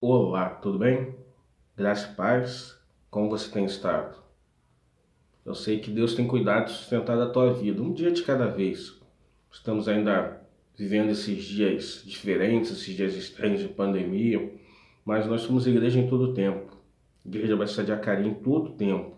Olá, tudo bem? Graça e paz, como você tem estado? Eu sei que Deus tem cuidado de sustentar a tua vida, um dia de cada vez. Estamos ainda vivendo esses dias diferentes, esses dias estranhos de pandemia, mas nós somos igreja em todo tempo. Igreja Batista de Acari em todo tempo.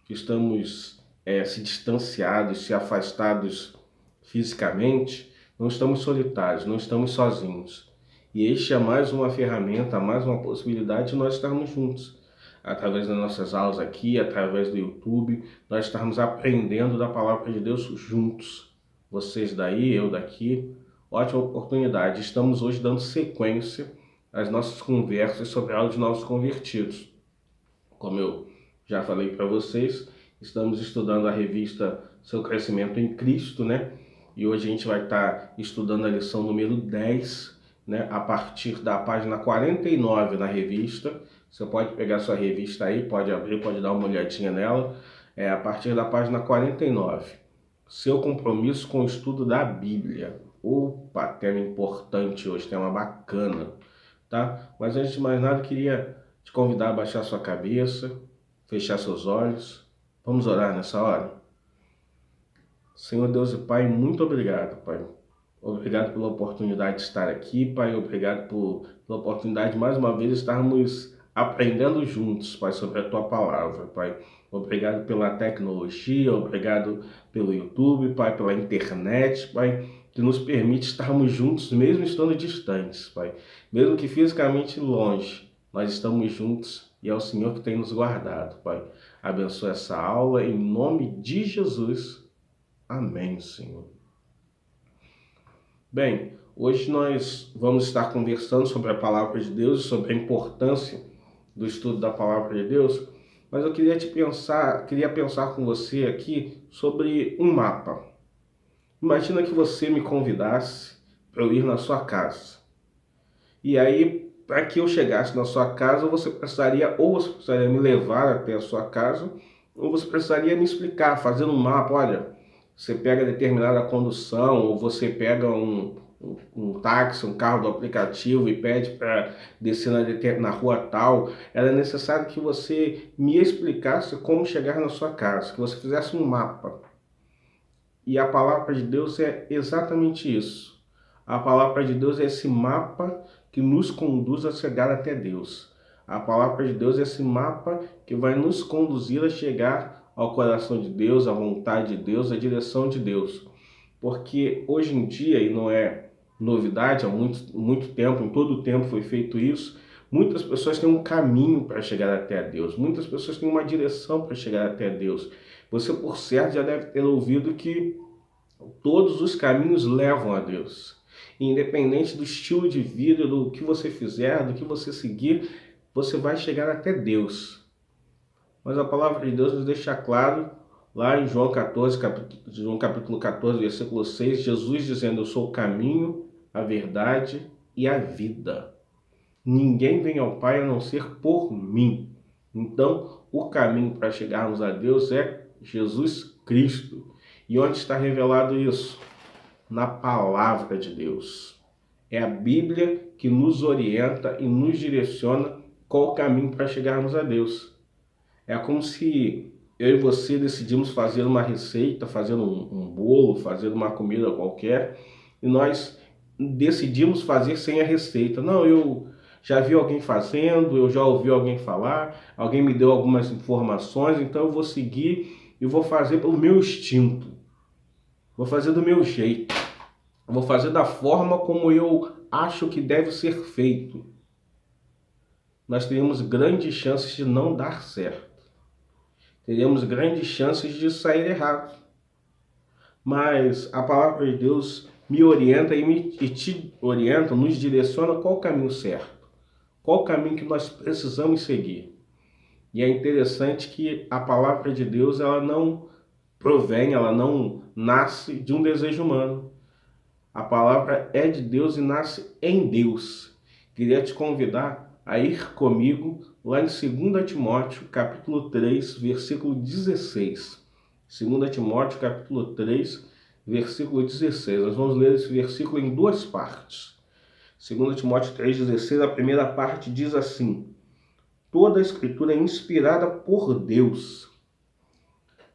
Estamos se distanciados, se afastados fisicamente, não estamos solitários, não estamos sozinhos. E este é mais uma ferramenta, mais uma possibilidade de nós estarmos juntos. Através das nossas aulas aqui, através do YouTube, nós estarmos aprendendo da palavra de Deus juntos. Vocês daí, eu daqui. Ótima oportunidade. Estamos hoje dando sequência às nossas conversas sobre a aula de novos convertidos. Como eu já falei para vocês, estamos estudando a revista Seu Crescimento em Cristo, né? E hoje a gente vai estar estudando a lição número 10, né? A partir da página 49 na revista. Você pode pegar sua revista aí, pode abrir, pode dar uma olhadinha nela. É a partir da página 49. Seu compromisso com o estudo da Bíblia. Opa, tema importante hoje, tema bacana, tá? Mas antes de mais nada, eu queria te convidar a baixar sua cabeça, fechar seus olhos. Vamos orar nessa hora? Senhor Deus e Pai, muito obrigado, Pai. Obrigado pela oportunidade de estar aqui, Pai. Obrigado pela oportunidade de mais uma vez estarmos aprendendo juntos, Pai, sobre a Tua palavra, Pai. Obrigado pela tecnologia, obrigado pelo YouTube, Pai, pela internet, Pai, que nos permite estarmos juntos, mesmo estando distantes, Pai. Mesmo que fisicamente longe, nós estamos juntos e é o Senhor que tem nos guardado, Pai. Abençoa essa aula em nome de Jesus. Amém, Senhor. Bem, hoje nós vamos estar conversando sobre a palavra de Deus, sobre a importância do estudo da palavra de Deus, mas eu queria pensar com você aqui sobre um mapa. Imagina que você me convidasse para eu ir na sua casa. E aí, para que eu chegasse na sua casa, você precisaria me levar até a sua casa, ou você precisaria me explicar, fazendo um mapa, olha, você pega determinada condução, ou você pega um táxi, um carro do aplicativo e pede para descer na rua tal. Era necessário que você me explicasse como chegar na sua casa, que você fizesse um mapa. E a palavra de Deus é exatamente isso. A palavra de Deus é esse mapa que nos conduz a chegar até Deus. A palavra de Deus é esse mapa que vai nos conduzir a chegar ao coração de Deus, à vontade de Deus, à direção de Deus. Porque hoje em dia, e não é novidade, há muito tempo, em todo o tempo foi feito isso, muitas pessoas têm um caminho para chegar até Deus, muitas pessoas têm uma direção para chegar até Deus. Você, por certo, já deve ter ouvido que todos os caminhos levam a Deus. Independente do estilo de vida, do que você fizer, do que você seguir, você vai chegar até Deus. Mas a palavra de Deus nos deixa claro, lá em João capítulo 14, versículo 6, Jesus dizendo: eu sou o caminho, a verdade e a vida. Ninguém vem ao Pai a não ser por mim. Então, o caminho para chegarmos a Deus é Jesus Cristo. E onde está revelado isso? Na palavra de Deus. É a Bíblia que nos orienta e nos direciona qual o caminho para chegarmos a Deus. É como se eu e você decidimos fazer uma receita, fazer um bolo, fazer uma comida qualquer, e nós decidimos fazer sem a receita. Não, eu já vi alguém fazendo, eu já ouvi alguém falar, alguém me deu algumas informações, então eu vou seguir e vou fazer pelo meu instinto. Vou fazer do meu jeito. Vou fazer da forma como eu acho que deve ser feito. Nós teríamos grandes chances de não dar certo. Teríamos grandes chances de sair errado. Mas a palavra de Deus me orienta e te orienta, nos direciona qual o caminho certo. Qual o caminho que nós precisamos seguir. E é interessante que a palavra de Deus, ela não provém, ela não nasce de um desejo humano. A palavra é de Deus e nasce em Deus. Queria te convidar a ir comigo lá em 2 Timóteo, capítulo 3, versículo 16. 2 Timóteo, capítulo 3, versículo 16. Nós vamos ler esse versículo em duas partes. 2 Timóteo 3,16, a primeira parte diz assim: toda a Escritura é inspirada por Deus.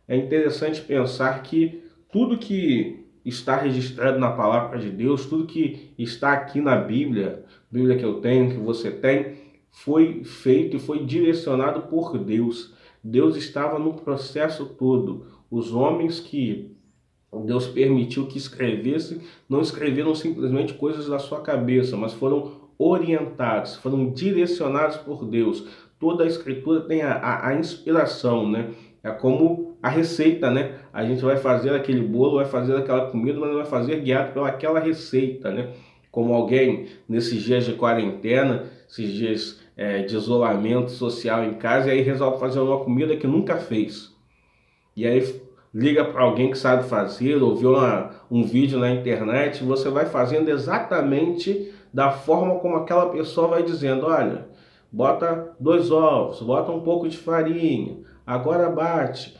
É interessante pensar que tudo que está registrado na palavra de Deus, tudo que está aqui na Bíblia, Bíblia que eu tenho, que você tem, foi feito e foi direcionado por Deus. Deus estava no processo todo. Os homens que Deus permitiu que escrevessem, não escreveram simplesmente coisas da sua cabeça, mas foram orientados, foram direcionados por Deus. Toda a Escritura tem a inspiração, né? É como a receita, né? A gente vai fazer aquele bolo, vai fazer aquela comida, mas vai fazer guiado pelaquela receita, né? Como alguém, nesses dias de quarentena, esses dias de isolamento social em casa, e aí resolve fazer uma comida que nunca fez. E aí liga para alguém que sabe fazer, ou viu um vídeo na internet, você vai fazendo exatamente da forma como aquela pessoa vai dizendo: olha, bota 2 ovos, bota um pouco de farinha, agora bate.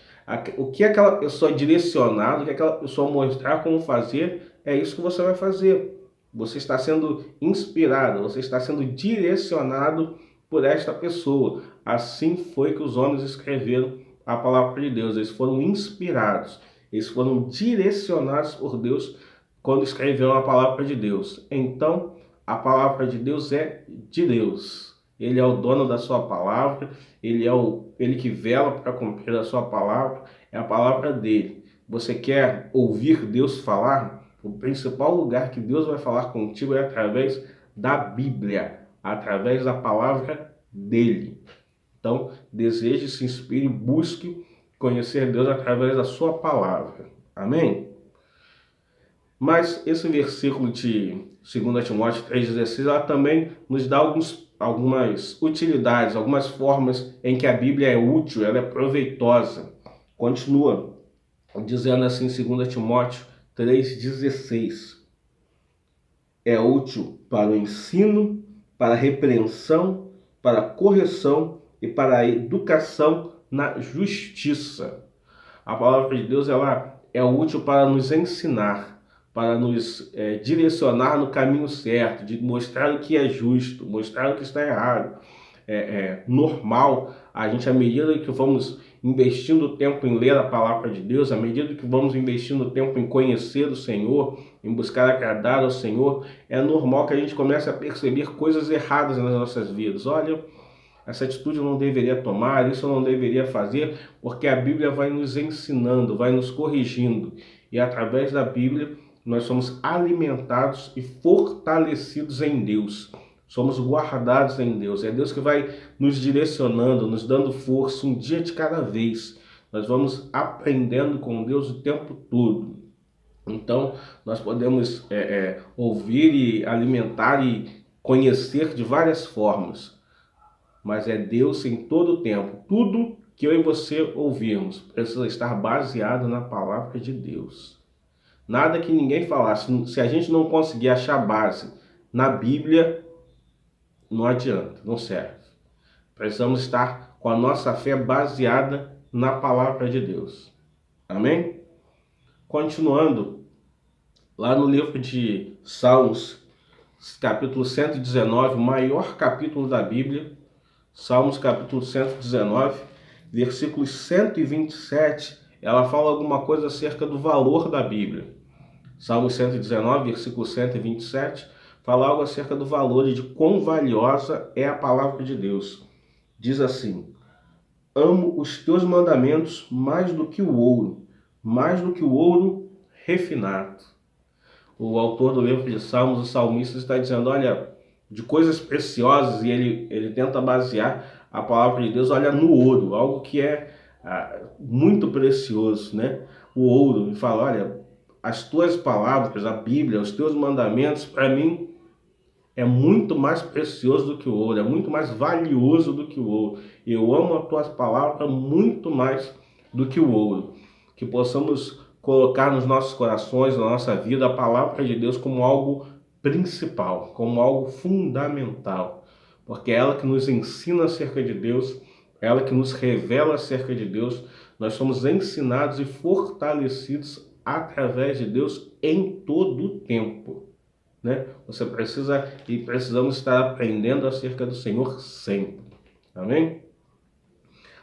O que aquela pessoa direcionar, o que aquela pessoa mostrar como fazer, é isso que você vai fazer. Você está sendo inspirado, você está sendo direcionado por esta pessoa. Assim foi que os homens escreveram a palavra de Deus. Eles foram inspirados, eles foram direcionados por Deus quando escreveram a palavra de Deus. Então, a palavra de Deus é de Deus. Ele é o dono da sua palavra, ele que vela para cumprir a sua palavra, é a palavra dele. Você quer ouvir Deus falar? O principal lugar que Deus vai falar contigo é através da Bíblia, através da palavra dele. Então, deseje, se inspire, busque conhecer Deus através da sua palavra. Amém? Mas esse versículo de 2 Timóteo 3,16, ela também nos dá algumas utilidades, algumas formas em que a Bíblia é útil, ela é proveitosa. Continua dizendo assim em 2 Timóteo 3,16. É útil para o ensino, para a repreensão, para a correção e para a educação na justiça. A palavra de Deus ela é útil para nos ensinar, para nos direcionar no caminho certo, de mostrar o que é justo, mostrar o que está errado. É normal a gente, à medida que vamos investindo tempo em ler a palavra de Deus, à medida que vamos investindo tempo em conhecer o Senhor, em buscar agradar ao Senhor, é normal que a gente comece a perceber coisas erradas nas nossas vidas. Olha, essa atitude eu não deveria tomar, isso eu não deveria fazer, porque a Bíblia vai nos ensinando, vai nos corrigindo. E através da Bíblia nós somos alimentados e fortalecidos em Deus. Somos guardados em Deus. É Deus que vai nos direcionando, nos dando força um dia de cada vez. Nós vamos aprendendo com Deus o tempo todo. Então, nós podemos ouvir e alimentar e conhecer de várias formas. Mas é Deus em todo o tempo. Tudo que eu e você ouvirmos precisa estar baseado na palavra de Deus. Nada que ninguém falasse. Se a gente não conseguir achar base na Bíblia, não adianta, não serve. Precisamos estar com a nossa fé baseada na palavra de Deus. Amém? Continuando, lá no livro de Salmos, capítulo 119, o maior capítulo da Bíblia, Salmos capítulo 119, versículos 127, ela fala alguma coisa acerca do valor da Bíblia. Salmos 119, versículo 127, fala algo acerca do valor e de quão valiosa é a palavra de Deus. Diz assim: amo os teus mandamentos mais do que o ouro refinado. O autor do livro de Salmos, o salmista, está dizendo, olha, de coisas preciosas, e ele tenta basear a palavra de Deus, olha, no ouro, algo que é muito precioso, né? O ouro, ele fala, olha, as tuas palavras, a Bíblia, os teus mandamentos, para mim, é muito mais precioso do que o ouro, é muito mais valioso do que o ouro. Eu amo as tuas palavras muito mais do que o ouro. Que possamos colocar nos nossos corações, na nossa vida, a palavra de Deus como algo principal, como algo fundamental. Porque é ela que nos ensina acerca de Deus, é ela que nos revela acerca de Deus. Nós somos ensinados e fortalecidos através de Deus em todo o tempo. né? Você precisa e precisamos estar aprendendo acerca do Senhor sempre. Amém?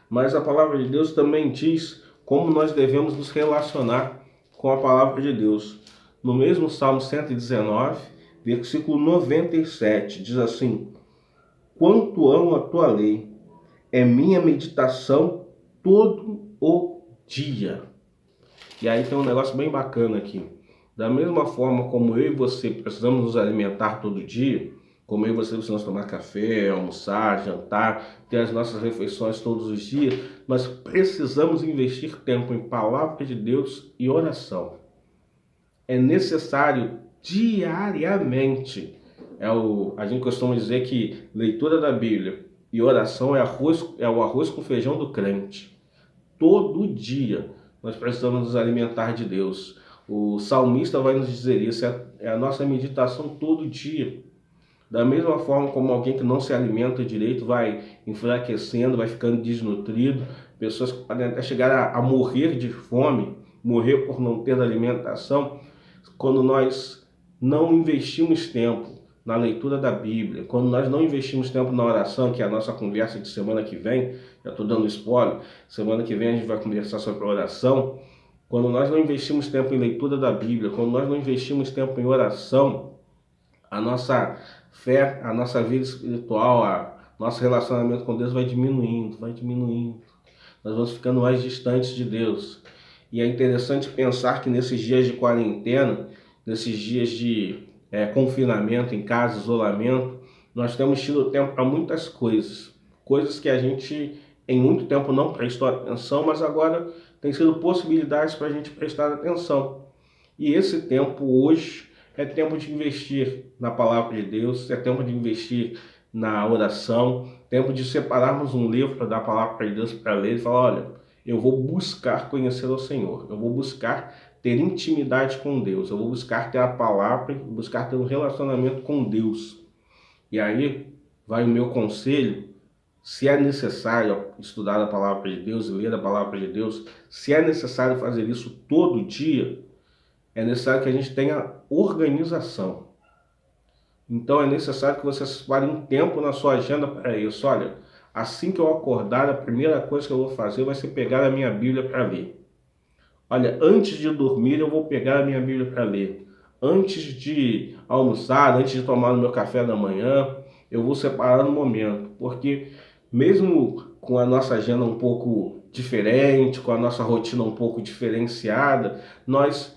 Mas a palavra de Deus também diz como nós devemos nos relacionar com a palavra de Deus. No mesmo Salmo 119, versículo 97, diz assim: quanto amo a tua lei, é minha meditação todo o dia. E aí tem um negócio bem bacana aqui. Da mesma forma como eu e você precisamos nos alimentar todo dia, como eu e você precisamos tomar café, almoçar, jantar, ter as nossas refeições todos os dias, nós precisamos investir tempo em palavra de Deus e oração. É necessário diariamente. A gente costuma dizer que leitura da Bíblia e oração é o arroz com feijão do crente. Todo dia nós precisamos nos alimentar de Deus. O salmista vai nos dizer isso, é a nossa meditação todo dia. Da mesma forma como alguém que não se alimenta direito vai enfraquecendo, vai ficando desnutrido, pessoas podem até chegar a morrer de fome, morrer por não ter alimentação, quando nós não investimos tempo na leitura da Bíblia, quando nós não investimos tempo na oração, que é a nossa conversa de semana que vem, já estou dando spoiler, semana que vem a gente vai conversar sobre oração. Quando nós não investimos tempo em leitura da Bíblia, quando nós não investimos tempo em oração, a nossa fé, a nossa vida espiritual, nosso relacionamento com Deus vai diminuindo. Nós vamos ficando mais distantes de Deus. E é interessante pensar que nesses dias de quarentena, nesses dias de confinamento em casa, isolamento, nós temos tido tempo para muitas coisas. Coisas que a gente em muito tempo não prestou atenção, mas agora tem sido possibilidades para a gente prestar atenção. E esse tempo hoje é tempo de investir na palavra de Deus, é tempo de investir na oração, tempo de separarmos um livro da palavra de Deus para ler e falar, olha, eu vou buscar conhecer o Senhor, eu vou buscar ter intimidade com Deus, eu vou buscar ter a palavra, buscar ter um relacionamento com Deus. E aí vai o meu conselho, se é necessário estudar a palavra de Deus e ler a palavra de Deus, se é necessário fazer isso todo dia, é necessário que a gente tenha organização. Então é necessário que você separe um tempo na sua agenda para isso. Olha, assim que eu acordar, a primeira coisa que eu vou fazer vai ser pegar a minha Bíblia para ler. Olha, antes de dormir eu vou pegar a minha Bíblia para ler. Antes de almoçar, antes de tomar o meu café da manhã, eu vou separar um momento. Porque mesmo com a nossa agenda um pouco diferente, com a nossa rotina um pouco diferenciada, nós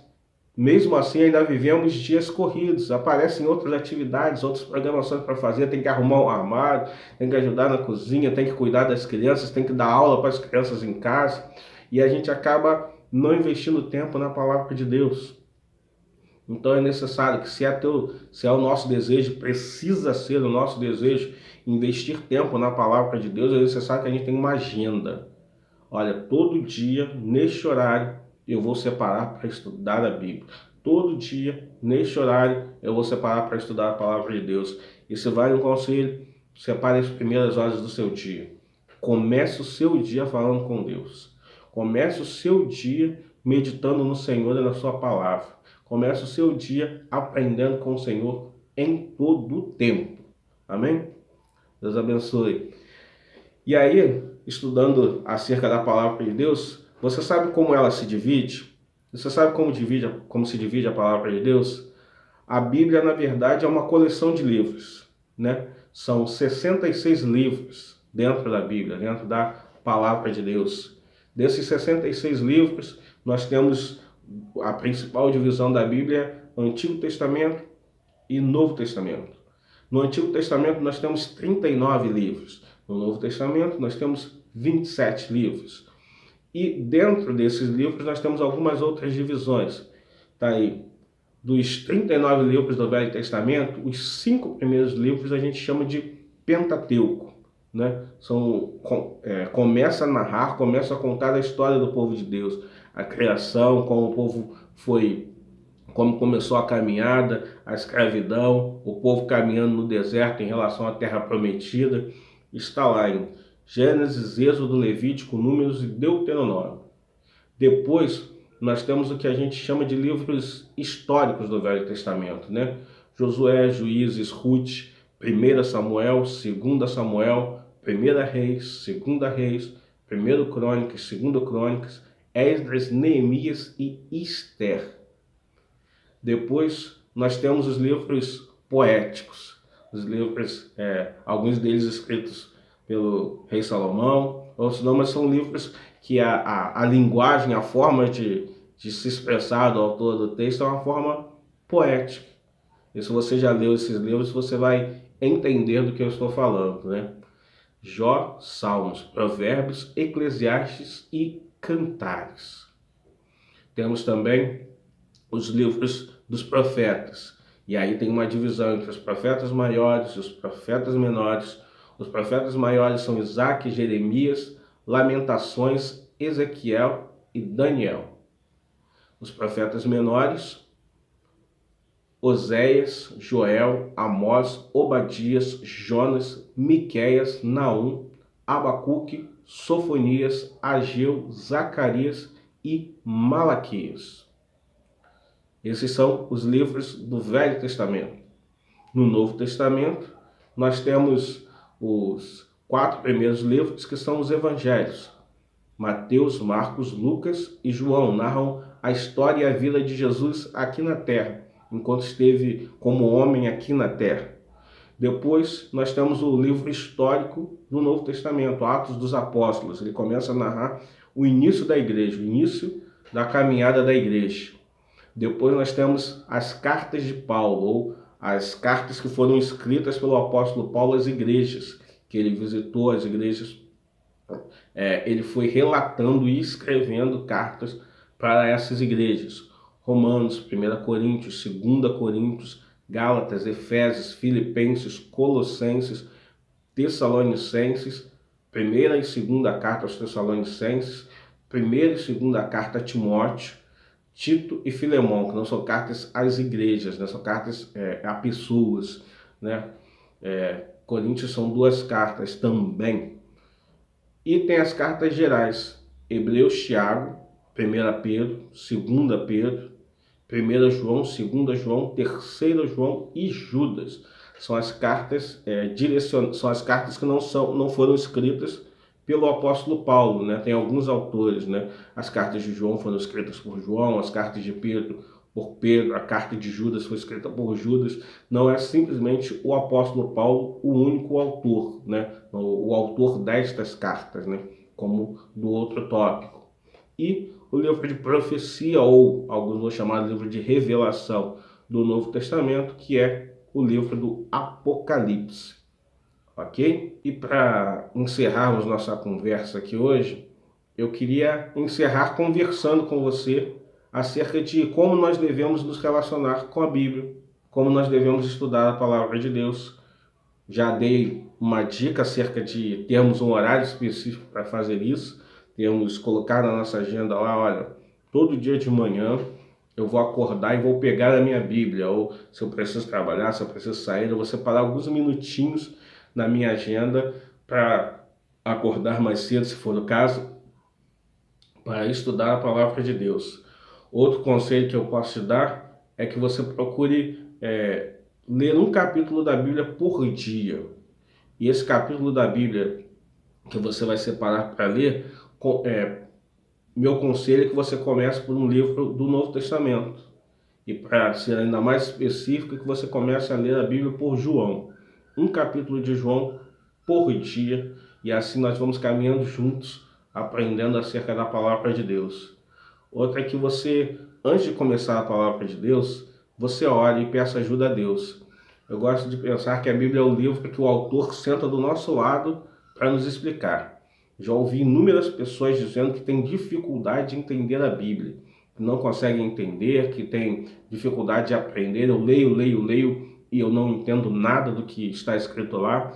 mesmo assim ainda vivemos dias corridos, aparecem outras atividades, outras programações para fazer, tem que arrumar um armário, tem que ajudar na cozinha, tem que cuidar das crianças, tem que dar aula para as crianças em casa, e a gente acaba não investindo tempo na palavra de Deus. Então é necessário que se é o nosso desejo, precisa ser o nosso desejo, investir tempo na palavra de Deus, é necessário que a gente tenha uma agenda. Olha, todo dia, neste horário, eu vou separar para estudar a Bíblia. Todo dia, neste horário, eu vou separar para estudar a palavra de Deus. E se vale um conselho, separe as primeiras horas do seu dia. Comece o seu dia falando com Deus. Comece o seu dia meditando no Senhor e na sua palavra. Comece o seu dia aprendendo com o Senhor em todo o tempo. Amém? Deus abençoe. E aí, estudando acerca da palavra de Deus, você sabe como ela se divide? Você sabe como se divide a palavra de Deus? A Bíblia, na verdade, é uma coleção de livros, né? São 66 livros dentro da Bíblia, dentro da palavra de Deus. Desses 66 livros, nós temos a principal divisão da Bíblia, Antigo Testamento e Novo Testamento. No Antigo Testamento, nós temos 39 livros. No Novo Testamento, nós temos 27 livros. E dentro desses livros nós temos algumas outras divisões. Tá aí, dos 39 livros do Velho Testamento, os 5 primeiros livros a gente chama de Pentateuco, né? Começa a narrar, começa a contar a história do povo de Deus, a criação, como o povo como começou a caminhada, a escravidão, o povo caminhando no deserto em relação à terra prometida. Está lá em Gênesis, Êxodo, Levítico, Números e Deuteronômio. Depois, nós temos o que a gente chama de livros históricos do Velho Testamento, né? Josué, Juízes, Ruth, 1 Samuel, 2 Samuel, 1 Reis, 2 Reis, 1 Crônicas, 2 Crônicas, Esdras, Neemias e Esther. Depois nós temos os livros poéticos, os livros, alguns deles escritos pelo rei Salomão, outros não, mas são livros que a linguagem, a forma de se expressar do autor do texto é uma forma poética. E se você já leu esses livros, você vai entender do que eu estou falando, né? Jó, Salmos, Provérbios, Eclesiastes e Cantares. Temos também os livros dos profetas. E aí tem uma divisão entre os profetas maiores e os profetas menores. Os profetas maiores são Isaque, Jeremias, Lamentações, Ezequiel e Daniel. Os profetas menores, Oséias, Joel, Amós, Obadias, Jonas, Miqueias, Naum, Abacuque, Sofonias, Ageu, Zacarias e Malaquias. Esses são os livros do Velho Testamento. No Novo Testamento, nós temos os 4 primeiros livros, que são os Evangelhos. Mateus, Marcos, Lucas e João narram a história e a vida de Jesus aqui na Terra, enquanto esteve como homem aqui na Terra. Depois, nós temos o livro histórico do Novo Testamento, Atos dos Apóstolos. Ele começa a narrar o início da igreja, o início da caminhada da igreja. Depois nós temos as cartas de Paulo, ou as cartas que foram escritas pelo apóstolo Paulo às igrejas, que ele visitou as igrejas. Ele foi relatando e escrevendo cartas para essas igrejas. Romanos, 1 Coríntios, 2 Coríntios, Gálatas, Efésios, Filipenses, Colossenses, Tessalonicenses, 1ª e 2ª carta aos Tessalonicenses, 1ª e 2ª carta a Timóteo, Tito e Filemão, que não são cartas às igrejas, né? São cartas a pessoas, né? Coríntios são 2 cartas também. E tem as cartas gerais, Hebreus, Tiago, 1 Pedro, 2 Pedro, 1 João, 2 João, 3 João e Judas. São as cartas são as cartas que não foram escritas pelo apóstolo Paulo, né? Tem alguns autores, né? As cartas de João foram escritas por João, as cartas de Pedro por Pedro, a carta de Judas foi escrita por Judas. Não é simplesmente o apóstolo Paulo o único autor, né? O autor destas cartas, né? Como do outro tópico. E o livro de profecia, ou alguns vão chamar de livro de revelação do Novo Testamento, que é o livro do Apocalipse. Ok? E para encerrarmos nossa conversa aqui hoje, eu queria encerrar conversando com você acerca de como nós devemos nos relacionar com a Bíblia, como nós devemos estudar a Palavra de Deus. Já dei uma dica acerca de termos um horário específico para fazer isso, temos colocar na nossa agenda lá, olha, todo dia de manhã eu vou acordar e vou pegar a minha Bíblia, ou se eu preciso trabalhar, se eu preciso sair, eu vou separar alguns minutinhos na minha agenda para acordar mais cedo, se for o caso, para estudar a Palavra de Deus. Outro conselho que eu posso te dar é que você procure ler um capítulo da Bíblia por dia. E esse capítulo da Bíblia que você vai separar para ler, meu conselho é que você comece por um livro do Novo Testamento. E para ser ainda mais específico, que você comece a ler a Bíblia por João. Um capítulo de João por dia. E assim nós vamos caminhando juntos, aprendendo acerca da Palavra de Deus. Outra é que você, antes de começar a Palavra de Deus, você ore e peça ajuda a Deus. Eu gosto de pensar que a Bíblia é o livro que o autor senta do nosso lado para nos explicar. Já ouvi inúmeras pessoas dizendo que têm dificuldade de entender a Bíblia, que não conseguem entender, que têm dificuldade de aprender. Eu leio e eu não entendo nada do que está escrito lá.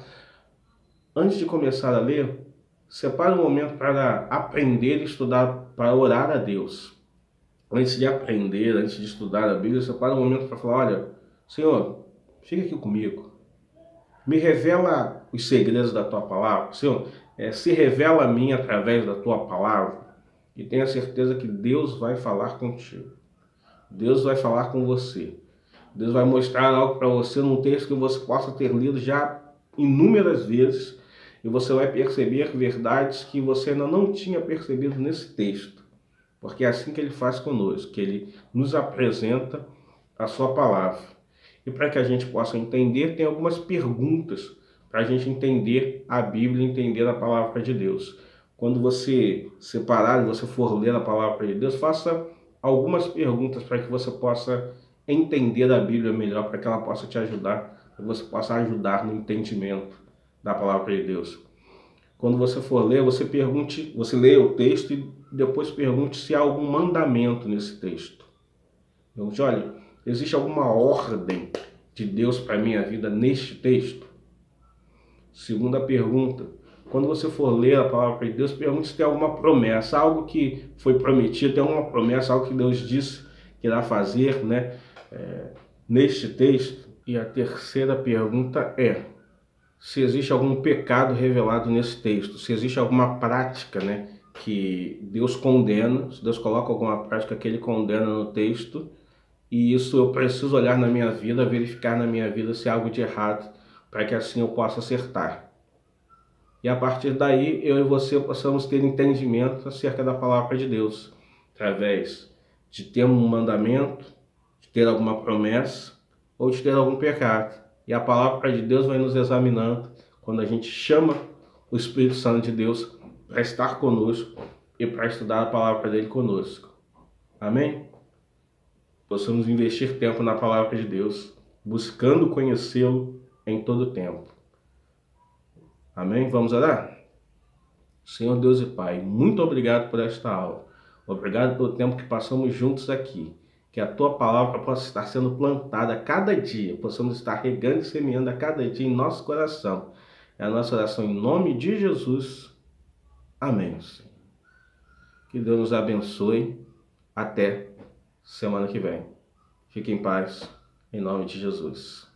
Antes de começar a ler, separe um momento para aprender e estudar, para orar a Deus. Antes de aprender, antes de estudar a Bíblia, separe um momento para falar, olha, Senhor, fica aqui comigo. Me revela os segredos da Tua Palavra. Senhor, se revela a mim através da Tua Palavra. E tenha certeza que Deus vai falar contigo. Deus vai falar com você. Deus vai mostrar algo para você num texto que você possa ter lido já inúmeras vezes e você vai perceber verdades que você ainda não tinha percebido nesse texto. Porque é assim que ele faz conosco, que ele nos apresenta a sua palavra. E para que a gente possa entender, tem algumas perguntas para a gente entender a Bíblia, entender a palavra de Deus. Quando você separar e você for ler a palavra de Deus, faça algumas perguntas para que você possa entender a Bíblia melhor, para que ela possa te ajudar, para que você possa ajudar no entendimento da palavra de Deus. Quando você for ler, você pergunte, você leia o texto e depois pergunte se há algum mandamento nesse texto. Pergunte, olha, existe alguma ordem de Deus para a minha vida neste texto? Segunda pergunta, quando você for ler a palavra de Deus, pergunte se tem alguma promessa, algo que foi prometido, tem alguma promessa, algo que Deus disse que irá fazer, né? Neste texto. E a terceira pergunta é se existe algum pecado revelado nesse texto, se existe alguma prática, né, que Deus condena, se Deus coloca alguma prática que ele condena no texto, e isso eu preciso olhar na minha vida, verificar na minha vida se há algo de errado, para que assim eu possa acertar. E a partir daí, eu e você possamos ter entendimento acerca da palavra de Deus, através de ter um mandamento, de ter alguma promessa, ou de ter algum pecado. E a palavra de Deus vai nos examinando quando a gente chama o Espírito Santo de Deus para estar conosco e para estudar a palavra dele conosco. Amém? Possamos investir tempo na palavra de Deus, buscando conhecê-lo em todo o tempo. Amém? Vamos orar? Senhor Deus e Pai, muito obrigado por esta aula. Obrigado pelo tempo que passamos juntos aqui. Que a Tua palavra possa estar sendo plantada a cada dia, possamos estar regando e semeando a cada dia em nosso coração. É a nossa oração em nome de Jesus. Amém. Que Deus nos abençoe. Até semana que vem. Fique em paz, em nome de Jesus.